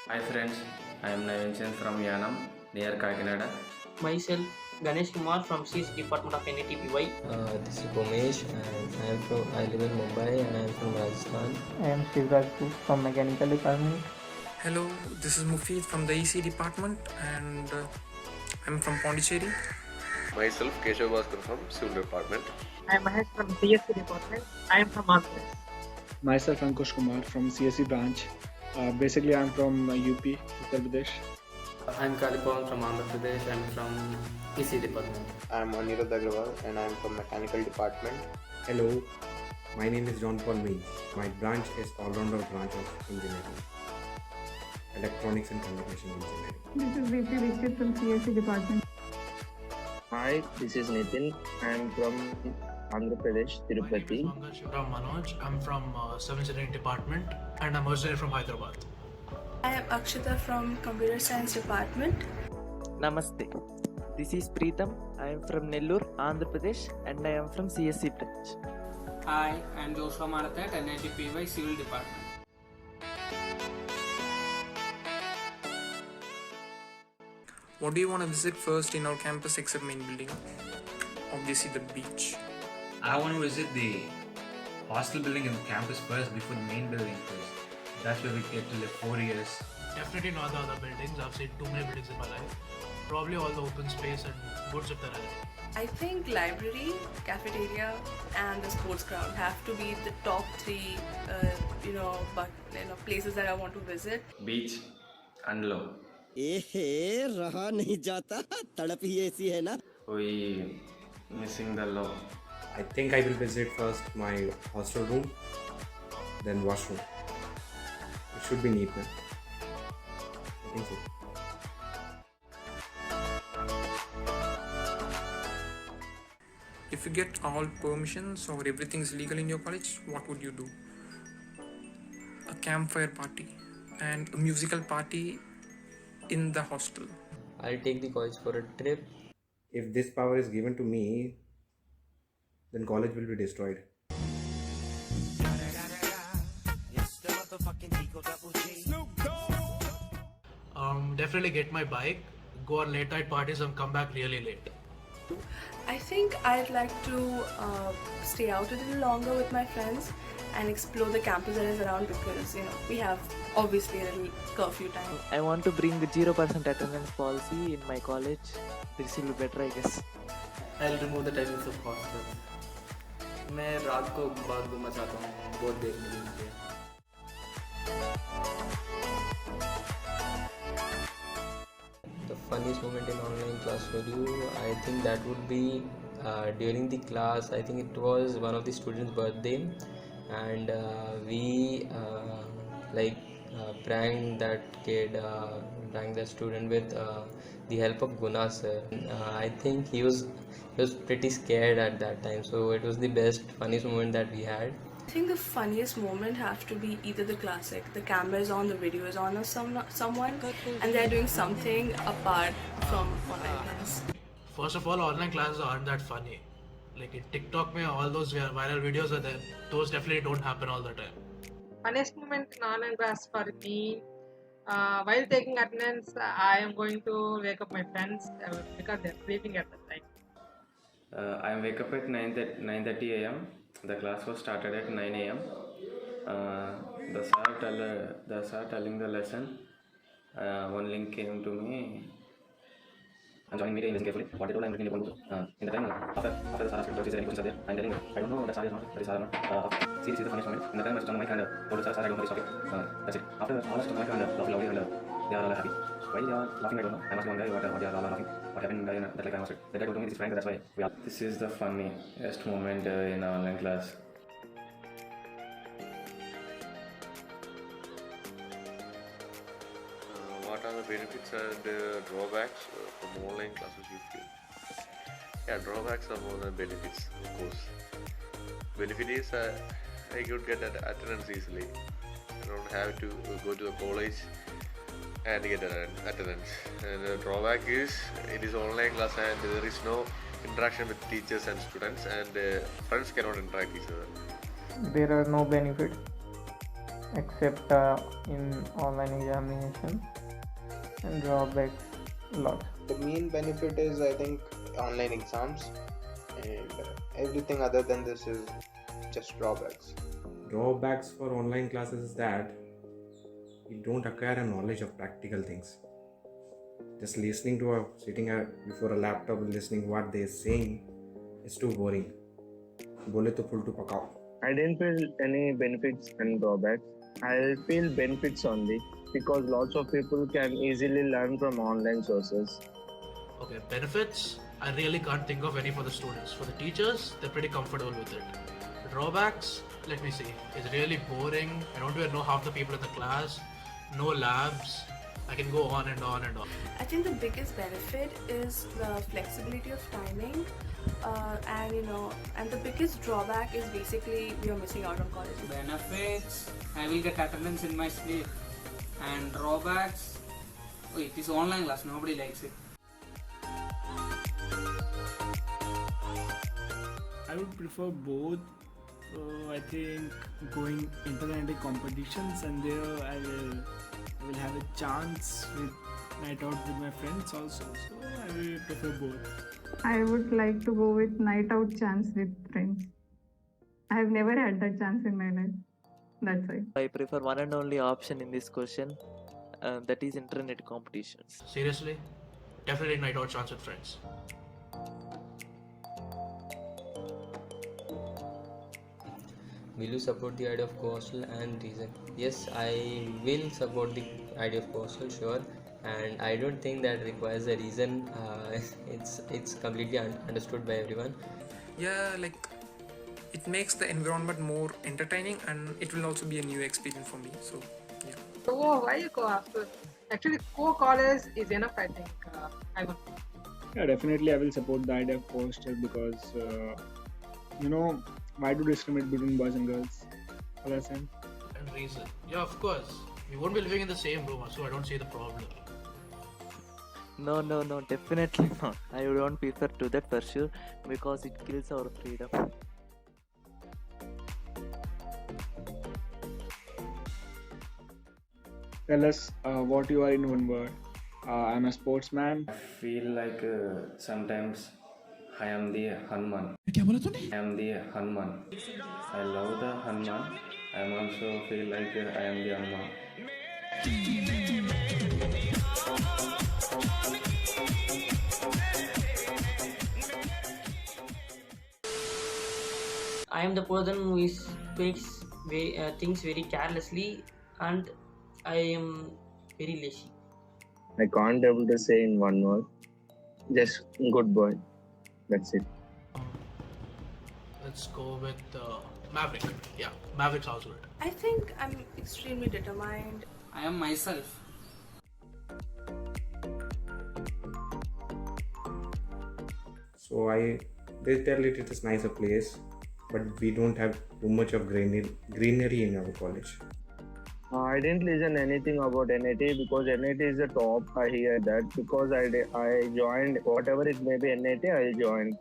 Hi friends, I am Nayanchan from Yanam near Kakinada. Myself, Ganesh Kumar from CS Department of NATPY. This is Gomesh and I live in Mumbai and I am from Rajasthan. I am Shivrajpur from Mechanical Department. Hello, this is Mufid from the EC department and I'm from Pondicherry. Myself, Keshav Bhaskar from Civil Department. I am Mahesh from CSC department. I am from Andhra Pradesh. Myself, Ankush Kumar from CSE branch. Basically, I'm from UP, Uttar Pradesh. I'm Kalipawan from Andhra Pradesh. I'm from EC department. I'm Anirudh Agrawal and I'm from Mechanical Department. Hello, my name is John Paul Means. My branch is all-rounder branch of engineering, electronics and communication engineering. This is VP Dixit from CSE department. Hi, this is Nitin. I'm from Andhra Pradesh, Tirupati. From Manoj. I'm from Civil Engineering department and I'm originally from Hyderabad. I am Akshita from Computer Science department. Namaste. This is Preetham. I am from Nellore, Andhra Pradesh and I am from CSC branch. Hi, I am Joshua Maratha at NITPY Civil Department. What do you want to visit first in our campus except main building? Obviously the beach. I want to visit the hostel building in the campus first before the main building first. That's where we get to live 4 years. Definitely not the other buildings. I've seen too many buildings in my life. Probably all the open space and goods if there are any. I think library, cafeteria and the sports ground have to be the top three places that I want to visit. Beach and low. रहा नहीं जाता तड़प ही ऐसी है ना. We missing the law. I think I will visit first my hostel room, then washroom. It should be neat, man. I think so. If you get all permissions or everything is legal in your college, what would you do? A campfire party and a musical party in the hostel. I'll take the college for a trip. If this power is given to me, then college will be destroyed. Definitely get my bike, go on late night parties and come back really late. I think I'd like to stay out a little longer with my friends and explore the campus that is around because we have obviously a little curfew time. I want to bring the 0% attendance policy in my college. This will be better, I guess. I'll remove the timings of hostels. मैं रात को बाहर घूमना चाहता हूँ बहुत देखने के लिए. The funniest moment in online class for you, I think that would be during the class. I think it was one of the students' birthday, and we pranked that kid, pranked that student with the help of Guna sir. I think he was pretty scared at that time, so it was the best, funniest moment that we had. I think the funniest moment have to be either the classic, the camera is on, the video is on, or someone, and they're doing something apart from online class. First of all, online classes aren't that funny. Like in TikTok, all those viral videos are there. Those definitely don't happen all the time. Funniest moment in online class for me, while taking attendance, I am going to wake up my friends because they're sleeping at the time. I wake up at 9:30 a.m. The class was started at 9 a.m. The sir telling the lesson. One link came to me. I'm joining meeting, listen carefully. What they told, I'm reading the book. In the time, after the sir asked if there any questions are there, I'm telling you, I don't know that sir is not, that is sir or not. See, this is the funniest moment. In the time, I switched on my mic and told the sir, I don't know this topic. That's it. After all, I switched on my mic and laughing loudly and they are all happy. Why they are laughing, I don't know. I'm asking one guy what they are all laughing. What happened, that like I asked it. The guy told me this is prank, that's why we are. This is the funniest moment in online class. What are the benefits and drawbacks from online classes you feel? Yeah, drawbacks are more than benefits, of course. Benefit is I could get attendance easily. I don't have to go to a college and get attendance. And the drawback is it is online class and there is no interaction with teachers and students, and friends cannot interact with each other. There are no benefits. except in online examination, and drawbacks lot. The main benefit is, I think, online exams, and everything other than this is just drawbacks. Drawbacks for online classes is that you don't acquire a knowledge of practical things. Just listening to before a laptop listening what they're saying is too boring. Bole to full to pakao. I didn't feel any benefits and drawbacks. I feel benefits only because lots of people can easily learn from online sources. Okay, benefits, I really can't think of any for the students. For the teachers, they're pretty comfortable with it. The drawbacks, let me see, it's really boring. I don't even know half the people in the class, no labs. I can go on and on and on. I think the biggest benefit is the flexibility of timing, and the biggest drawback is basically we are missing out on college. Benefits, I will get attendance in my sleep. And drawbacks, it is online class, nobody likes it. I would prefer both. I think going internet competitions, and there I will have a chance with night out with my friends also. So I will prefer both. I would like to go with night out chance with friends. I have never had that chance in my life. That's why. I prefer one and only option in this question, that is internet competitions. Seriously? Definitely night out chance with friends. Will you support the idea of co-hostel, and reason? Yes, I will support the idea of co-hostel, sure, and I don't think that requires a reason. It's completely understood by everyone. Yeah, like it makes the environment more entertaining, and it will also be a new experience for me. So yeah. So why you go after? Actually, co-college is enough, I think. I would. Yeah, definitely I will support the idea of co-hostel because why do discriminate between boys and girls? And reason. Yeah, of course. We won't be living in the same room, so I don't see the problem. No, definitely not. I don't prefer to that for sure because it kills our freedom. Tell us what you are in one word. I'm a sportsman. I feel like sometimes I am the Hanuman. I am the Hanuman. I love the Hanuman. I also feel like I am the Hanuman. I am the person who speaks things very carelessly, and I am very lazy. I can't able to say in one word. Just good boy. That's it. Let's go with Maverick. Yeah, Maverick sounds good. I think I'm extremely determined. I am myself. So they tell it is nicer place, but we don't have too much of greenery in our college. I didn't listen anything about NIT because NIT is the top. I hear that because I joined whatever it may be NIT, I joined.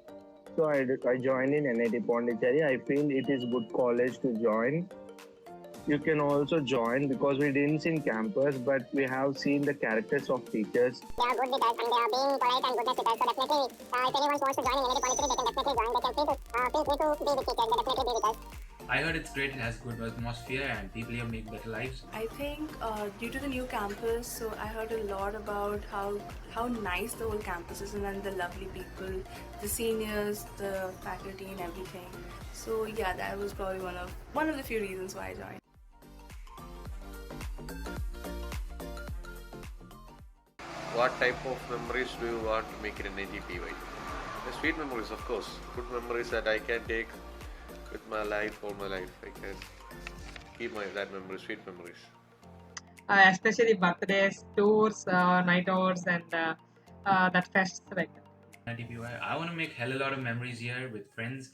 So I joined in NIT Pondicherry. I feel it is good college to join. You can also join because we didn't see in campus, but we have seen the characters of teachers. They are good with us and they are being polite and goodness with us. So definitely, if anyone wants to join in NIT Pondicherry, they can definitely join. They can feel free to be with teachers. They definitely be with us. I heard it's great, it has good atmosphere and people here make better lives. I think due to the new campus, so I heard a lot about how nice the whole campus is and then the lovely people, the seniors, the faculty and everything. So yeah, that was probably one of the few reasons why I joined. What type of memories do you want to make in NITPY? The sweet memories, of course. Good memories that I can take with my life, all my life. I can keep that memory, sweet memories. Especially birthdays, tours, night outs, and that fest like that. NITPY, I want to make hell a lot of memories here with friends,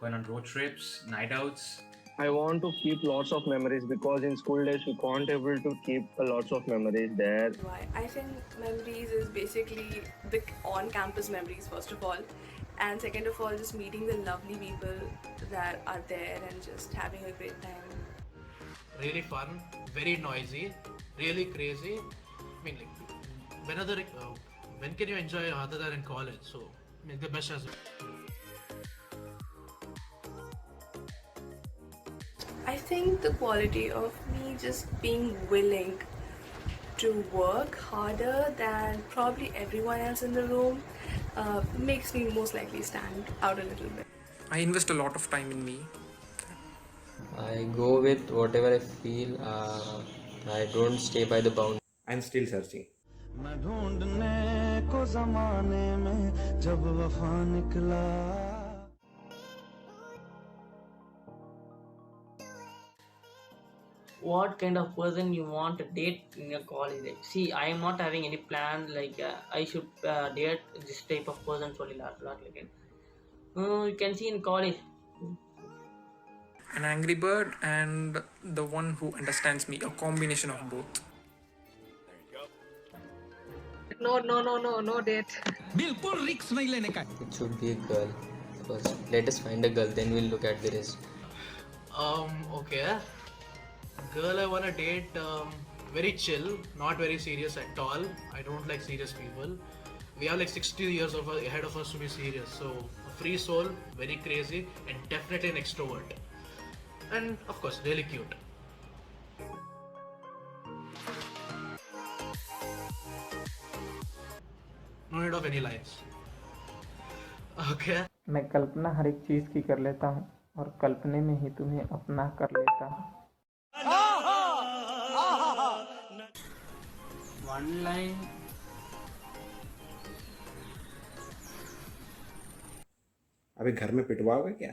going on road trips, night outs. I want to keep lots of memories because in school days we can't able to keep lots of memories there. Why? I think memories is basically the on-campus memories first of all, and second of all just meeting the lovely people that are there and just having a great time. really fun, very noisy, really crazy. I mean, like, when can you enjoy other than in college? So, make the best as I think the quality of me just being willing to work harder than probably everyone else in the room makes me most likely stand out a little bit. I invest a lot of time in me. I go with whatever I feel. I don't stay by the boundary. I'm still searching. मैं ढूंढने को ज़माने में जब वफा निकला. What kind of person you want to date in your college life? See, I am not having any plan like I should date this type of person. Sorry, lot again. You can see in college. An angry bird and the one who understands me, a combination of both. No date. बिल्कुल risk नहीं लेने का. It should be a girl. First, let us find a girl, then we'll look at the rest. Okay. Girl I wanna date, very chill, not very serious at all. I don't like serious people. We have like 60 years ahead of us to be serious. So a free soul, very crazy, and definitely an extrovert. And of course, really cute. No need of any lines. Okay. मैं कल्पना हर एक चीज़ की कर लेता हूँ और कल्पने में ही तुम्हें अपना कर लेता हूँ. One line. अबे घर में पिटवाओगे क्या?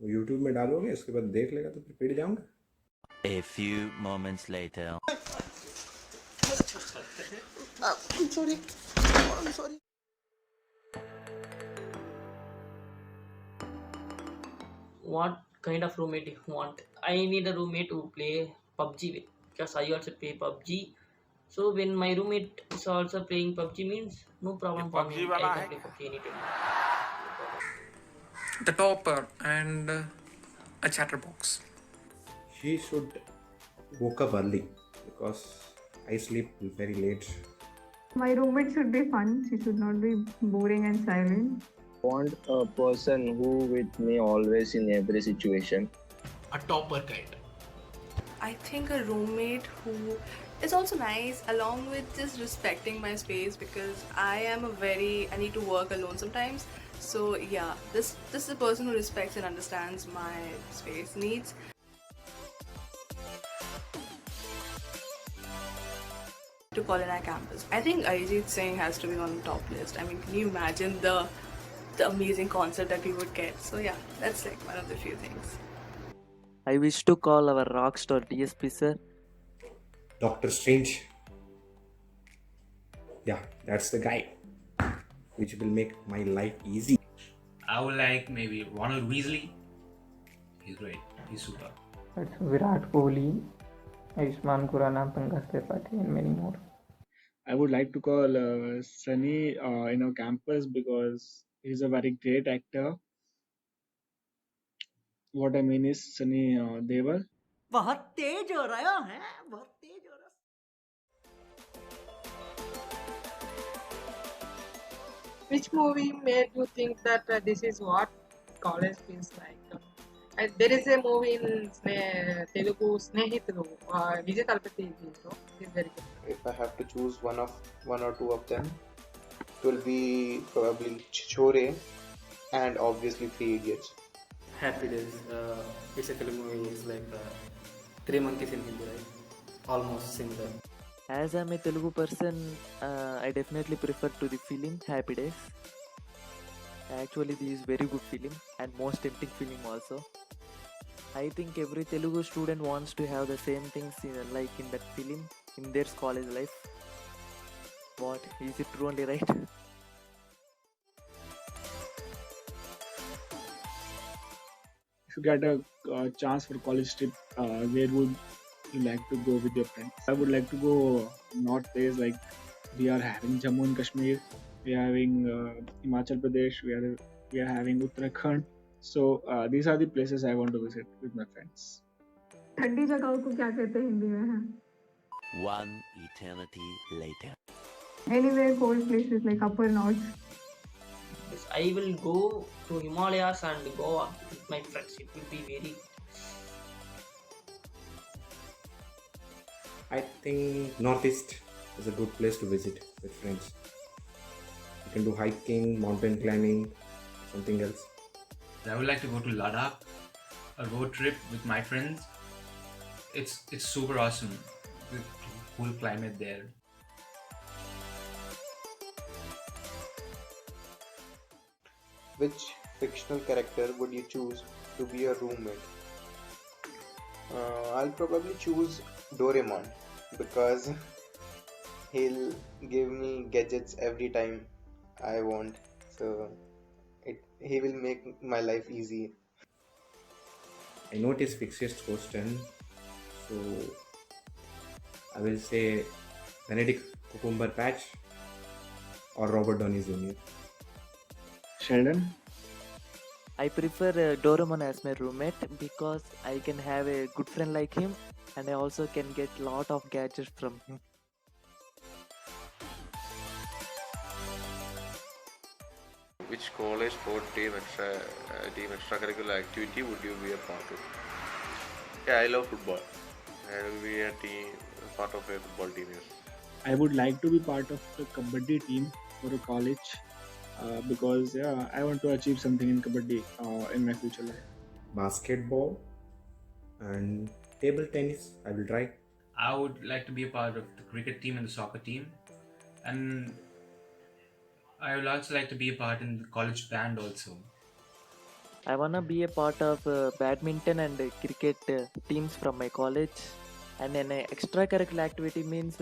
वो YouTube में डालोगे, उसके बाद देख लेगा तो फिर पिट जाऊंगा. A few moments later. I'm sorry. I'm sorry. What kind of roommate you want? I need a roommate who play PUBG with, because I also play PUBG. So when my roommate is also playing PUBG means no problem for me. I can play PUBG anytime. The topper and a chatterbox. She should woke up early because I sleep very late. My roommate should be fun. She should not be boring and silent. Want a person who with me always in every situation. A topper kind. I think a roommate who is also nice, along with just respecting my space, because I need to work alone sometimes. So yeah, this is a person who respects and understands my space needs. To Culinary campus, I think Arijit Singh has to be on the top list. I mean, can you imagine the amazing concert that we would get? So yeah, that's like one of the few things. I wish to call our rock star DSP sir. Doctor Strange. Yeah, that's the guy. Which will make my life easy. I would like maybe Ronald Weasley. He's great. He's super. It's Virat Kohli, Ayushmann Khurrana, Pankaj Tripathi, and many more. I would like to call Sunny in our campus because he's a very great actor. What I mean is Sunny Deol. बहुत तेज हो रहा है, बहुत तेज हो रहा. Which movie made you think that this is what college feels like? There is a movie in Telugu, Snehitulu, Vijay Talapati. He's very good. If I have to choose one or two of them, it will be probably Chichore and obviously Three Idiots. Happy Days. It's a Telugu movie. It's like Three Monkeys in Hindi, right? Almost similar. As I'm a Telugu person, I definitely prefer to the film Happy Days. Actually, this is very good film and most tempting film also. I think every Telugu student wants to have the same things like in that film in their college life. What? Is it true only, right? If you get a chance for college trip, where would you like to go with your friends? I would like to go north place, like we are having Jammu and Kashmir, we are having Himachal Pradesh, we are having Uttarakhand, So these are the places I want to visit with my friends. ठंडी जगहों को क्या कहते हैं हिंदी में है? One eternity later. Anywhere cold places like upper north. Yes, I will go to Himalayas and Goa with my friends. It will be very. I think Northeast is a good place to visit with friends. You can do hiking, mountain climbing, something else. I would like to go to Ladakh, a road trip with my friends. It's super awesome. The cool climate there. Which fictional character would you choose to be your roommate? I'll probably choose Doraemon because he'll give me gadgets every time I want. So he will make my life easy. I know it is Fixiest question, so I will say Benedict Cumberbatch or Robert Downey Jr. Sheldon? I prefer Doraemon as my roommate because I can have a good friend like him and I also can get lot of gadgets from him. Which college sport team extracurricular activity would you be a part of? Yeah, I love football. I will be part of a football team. Yes. I would like to be part of the Kabaddi team for a college because I want to achieve something in Kabaddi in my future life. Basketball and table tennis, I will try. I would like to be a part of the cricket team and the soccer team, and I would also like to be a part in the college band also. I wanna be a part of badminton and cricket teams from my college, and an extracurricular activity means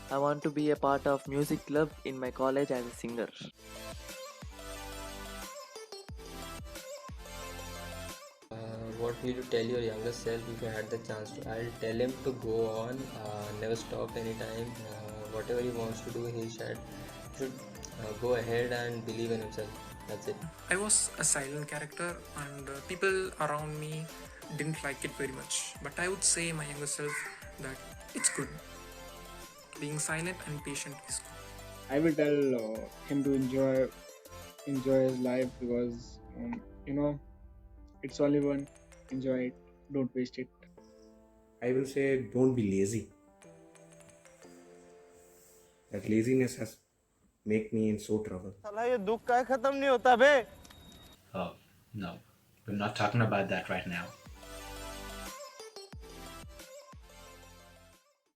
I want to be a part of music club in my college as a singer. What will you tell your younger self if you had the chance to? I'll tell him to go on, never stop anytime. Whatever he wants to do, he should go ahead and believe in himself. That's it. I was a silent character and people around me didn't like it very much. But I would say my younger self that it's good. Being silent and patient is good. I will tell him to enjoy his life because it's only one. Enjoy it. Don't waste it. I will say don't be lazy. That laziness has make me in so trouble. Oh, no. We're not talking about that right now.